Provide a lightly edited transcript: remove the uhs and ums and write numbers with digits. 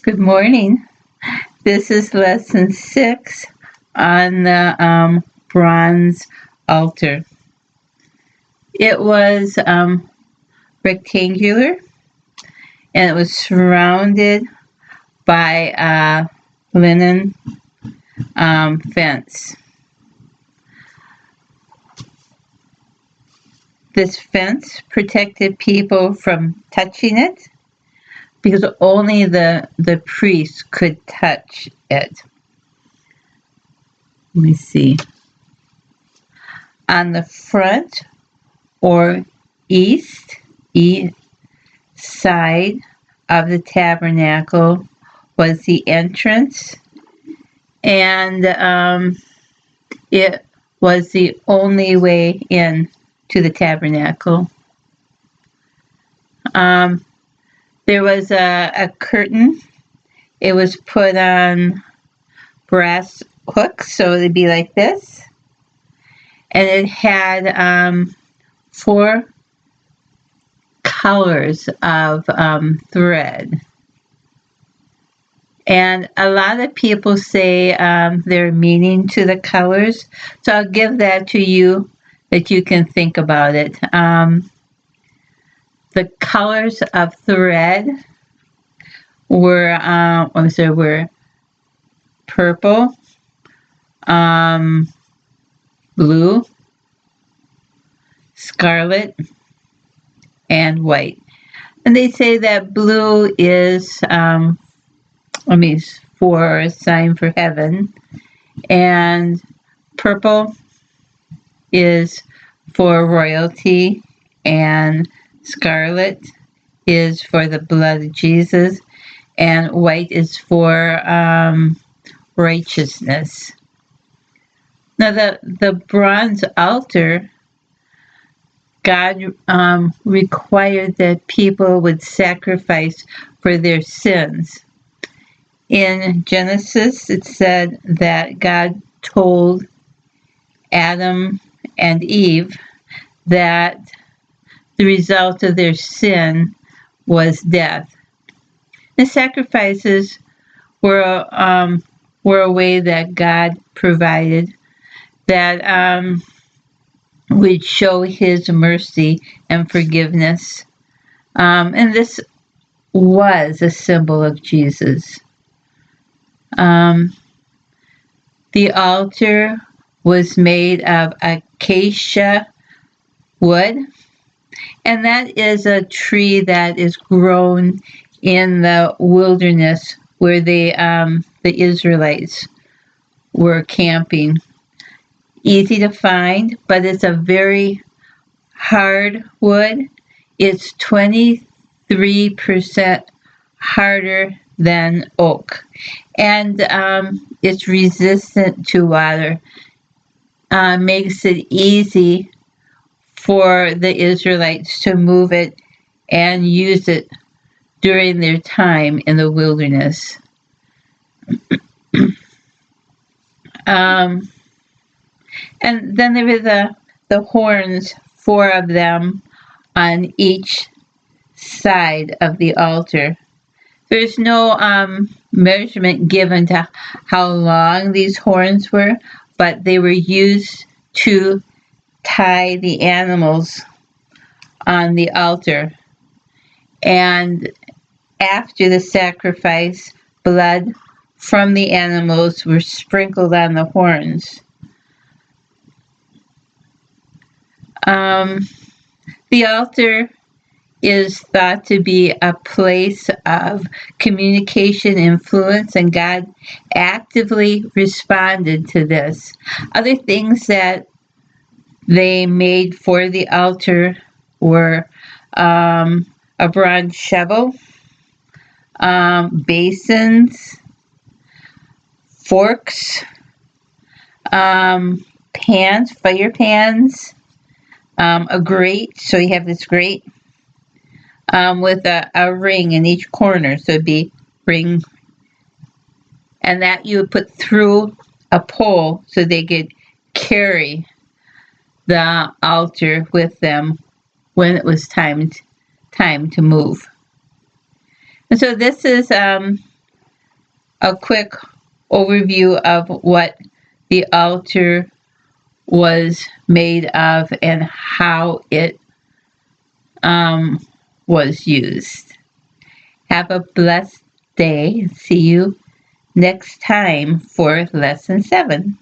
Good morning. This is lesson 6 on the bronze altar. It was rectangular and it was surrounded by a linen fence. This fence protected people from touching it because only the priest could touch it. Let me see. On the front or east side of the tabernacle was the entrance, and it was the only way in to the tabernacle. There was a curtain. It was put on brass hooks, so it'd be like this. And it had 4 colors of thread. And a lot of people say their meaning to the colors. So I'll give that to you that you can think about it. The colors of thread were purple, blue, scarlet, and white. And they say that blue is for a sign for heaven, and purple is for royalty, and scarlet is for the blood of Jesus, and white is for righteousness. Now the bronze altar, God required that people would sacrifice for their sins. In Genesis, it said that God told Adam and Eve that the result of their sin was death. The sacrifices were a way that God provided that would show His mercy and forgiveness. And this was a symbol of Jesus. The altar was made of acacia wood, and that is a tree that is grown in the wilderness where the Israelites were camping. Easy to find, but it's a very hard wood. It's 23% harder than oak, and it's resistant to water. Makes it easy for the Israelites to move it and use it during their time in the wilderness. And then there were the horns, 4 of them on each side of the altar. There's no measurement given to how long these horns were, but they were used to tie the animals on the altar. And after the sacrifice, blood from the animals were sprinkled on the horns. The altar is thought to be a place of communication, influence, and God actively responded to this. Other things that they made for the altar were a bronze shovel, basins, forks, pans, fire pans, a grate. So you have this grate with a ring in each corner. So it'd be ring, and that you would put through a pole so they could carry the altar with them when it was time to move. And so this is a quick overview of what the altar was made of and how it was used. Have a blessed day. See you next time for lesson 7.